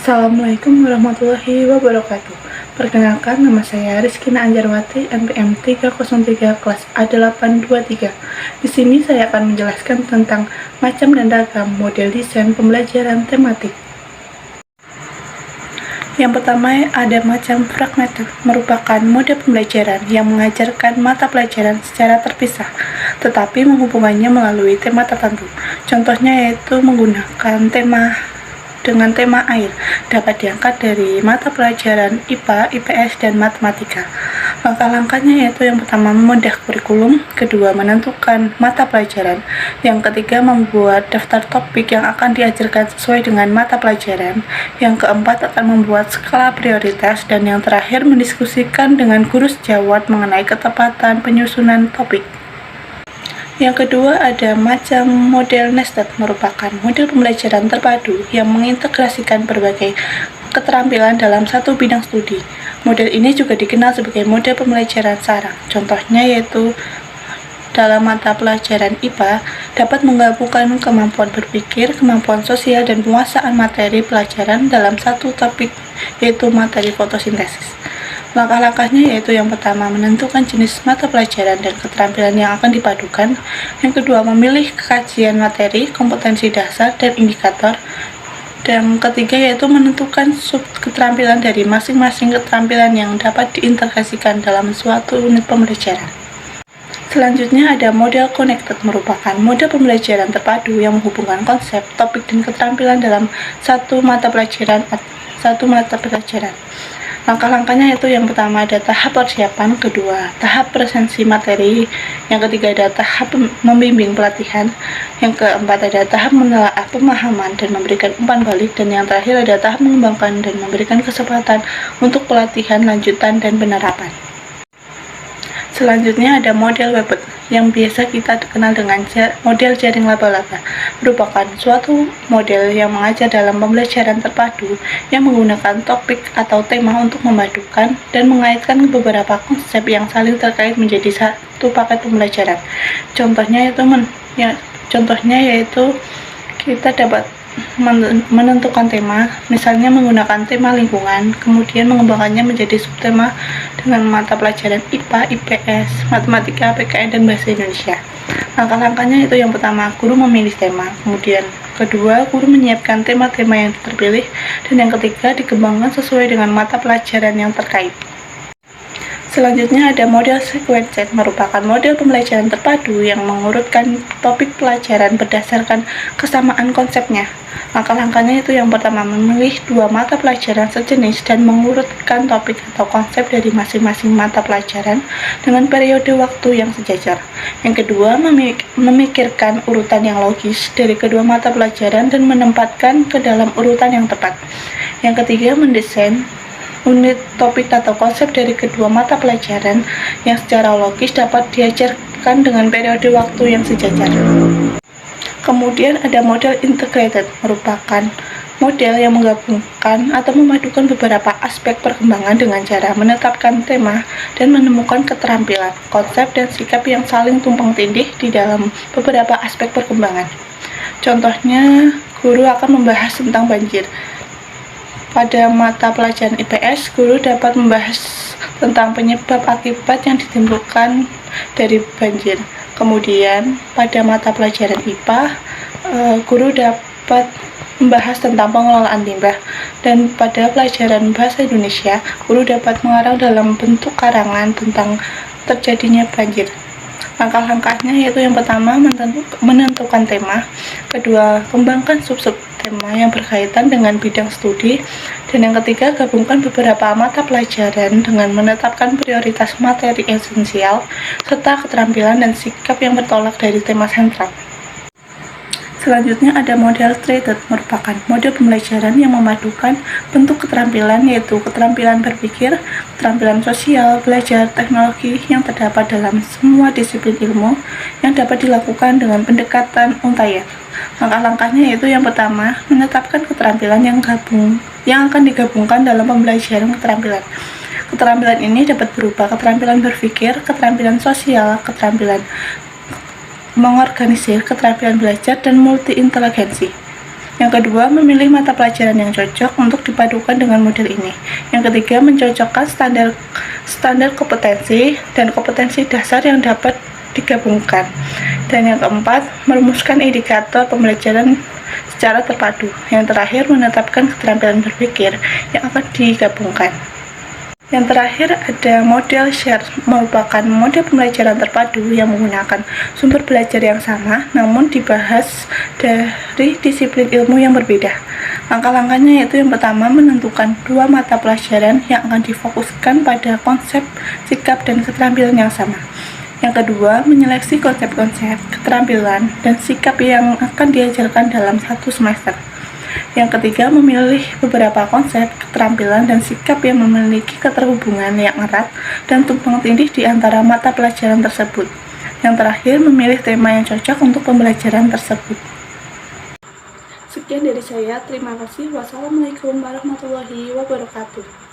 Assalamualaikum warahmatullahi wabarakatuh. Perkenalkan, nama saya Rizkina Anjarwati, NPM 303 kelas A823. Di sini saya akan menjelaskan tentang macam dan ragam model desain pembelajaran tematik. Yang pertama ada macam fragmented, merupakan model pembelajaran yang mengajarkan mata pelajaran secara terpisah, tetapi menghubungannya melalui tema tertentu. Contohnya yaitu menggunakan tema dengan tema air, dapat diangkat dari mata pelajaran IPA, IPS, dan matematika. Langkah-langkahnya yaitu yang pertama membedah kurikulum, kedua menentukan mata pelajaran, yang ketiga membuat daftar topik yang akan diajarkan sesuai dengan mata pelajaran, yang keempat akan membuat skala prioritas, dan yang terakhir mendiskusikan dengan guru sejawat mengenai ketepatan penyusunan topik. Yang kedua ada macam model nested, merupakan model pembelajaran terpadu yang mengintegrasikan berbagai keterampilan dalam satu bidang studi. Model ini juga dikenal sebagai model pembelajaran sarang. Contohnya yaitu dalam mata pelajaran IPA dapat menggabungkan kemampuan berpikir, kemampuan sosial, dan penguasaan materi pelajaran dalam satu topik, yaitu materi fotosintesis. Langkah-langkahnya yaitu yang pertama menentukan jenis mata pelajaran dan keterampilan yang akan dipadukan, yang kedua memilih kajian materi, kompetensi dasar, dan indikator, dan ketiga yaitu menentukan sub keterampilan dari masing-masing keterampilan yang dapat diintegrasikan dalam suatu unit pembelajaran. Selanjutnya ada model connected, merupakan model pembelajaran terpadu yang menghubungkan konsep, topik, dan keterampilan dalam satu mata pelajaran. Langkah-langkahnya yaitu yang pertama ada tahap persiapan, kedua tahap presensi materi, yang ketiga ada tahap membimbing pelatihan, yang keempat ada tahap menelaah pemahaman dan memberikan umpan balik, dan yang terakhir ada tahap mengembangkan dan memberikan kesempatan untuk pelatihan lanjutan dan penerapan. Selanjutnya ada model Webet, yang biasa kita kenal dengan model jaring laba-laba, merupakan suatu model yang mengajar dalam pembelajaran terpadu yang menggunakan topik atau tema untuk memadukan dan mengaitkan beberapa konsep yang saling terkait menjadi satu paket pembelajaran. Contohnya yaitu kita dapat menentukan tema, misalnya menggunakan tema lingkungan, kemudian mengembangkannya menjadi subtema dengan mata pelajaran IPA, IPS, matematika, PKN, dan bahasa Indonesia. Langkah-langkahnya itu yang pertama, guru memilih tema, kemudian kedua, guru menyiapkan tema-tema yang terpilih, dan yang ketiga, dikembangkan sesuai dengan mata pelajaran yang terkait. Selanjutnya ada model sequenced, merupakan model pembelajaran terpadu yang mengurutkan topik pelajaran berdasarkan kesamaan konsepnya. Langkah-langkahnya itu yang pertama memilih dua mata pelajaran sejenis dan mengurutkan topik atau konsep dari masing-masing mata pelajaran dengan periode waktu yang sejajar. Yang kedua, memikirkan urutan yang logis dari kedua mata pelajaran dan menempatkan ke dalam urutan yang tepat. Yang ketiga, mendesain unit topik atau konsep dari kedua mata pelajaran yang secara logis dapat diajarkan dengan periode waktu yang sejajar. Kemudian ada model integrated, merupakan model yang menggabungkan atau memadukan beberapa aspek perkembangan dengan cara menetapkan tema dan menemukan keterampilan, konsep, dan sikap yang saling tumpang tindih di dalam beberapa aspek perkembangan. Contohnya, guru akan membahas tentang banjir. Pada mata pelajaran IPS, guru dapat membahas tentang penyebab akibat yang ditimbulkan dari banjir. Kemudian, pada mata pelajaran IPA, guru dapat membahas tentang pengelolaan limbah. Dan pada pelajaran bahasa Indonesia, guru dapat mengarang dalam bentuk karangan tentang terjadinya banjir. Langkah-langkahnya yaitu yang pertama menentukan tema, kedua kembangkan sub-sub tema yang berkaitan dengan bidang studi, dan yang ketiga gabungkan beberapa mata pelajaran dengan menetapkan prioritas materi esensial serta keterampilan dan sikap yang bertolak dari tema sentral. Selanjutnya ada model treated, merupakan model pembelajaran yang memadukan bentuk keterampilan yaitu keterampilan berpikir, keterampilan sosial, belajar, teknologi yang terdapat dalam semua disiplin ilmu yang dapat dilakukan dengan pendekatan untayan. Langkah-langkahnya yaitu yang pertama, menetapkan keterampilan yang akan digabungkan dalam pembelajaran keterampilan. Keterampilan ini dapat berupa keterampilan berpikir, keterampilan sosial, keterampilan mengorganisir, keterampilan belajar, dan multi-inteligensi. Yang kedua, memilih mata pelajaran yang cocok untuk dipadukan dengan model ini. Yang ketiga, mencocokkan standar kompetensi dan kompetensi dasar yang dapat digabungkan. Dan yang keempat, merumuskan indikator pembelajaran secara terpadu. Yang terakhir, menetapkan keterampilan berpikir yang akan digabungkan. Yang terakhir ada model share, merupakan model pembelajaran terpadu yang menggunakan sumber belajar yang sama namun dibahas dari disiplin ilmu yang berbeda. Langkah-langkahnya yaitu yang pertama, menentukan 2 mata pelajaran yang akan difokuskan pada konsep, sikap, dan keterampilan yang sama. Yang kedua, menyeleksi konsep-konsep, keterampilan, dan sikap yang akan diajarkan dalam 1 semester. Yang ketiga, memilih beberapa konsep, keterampilan, dan sikap yang memiliki keterhubungan yang erat dan tumpang tindih di antara mata pelajaran tersebut. Yang terakhir, memilih tema yang cocok untuk pembelajaran tersebut. Sekian dari saya, terima kasih. Wassalamualaikum warahmatullahi wabarakatuh.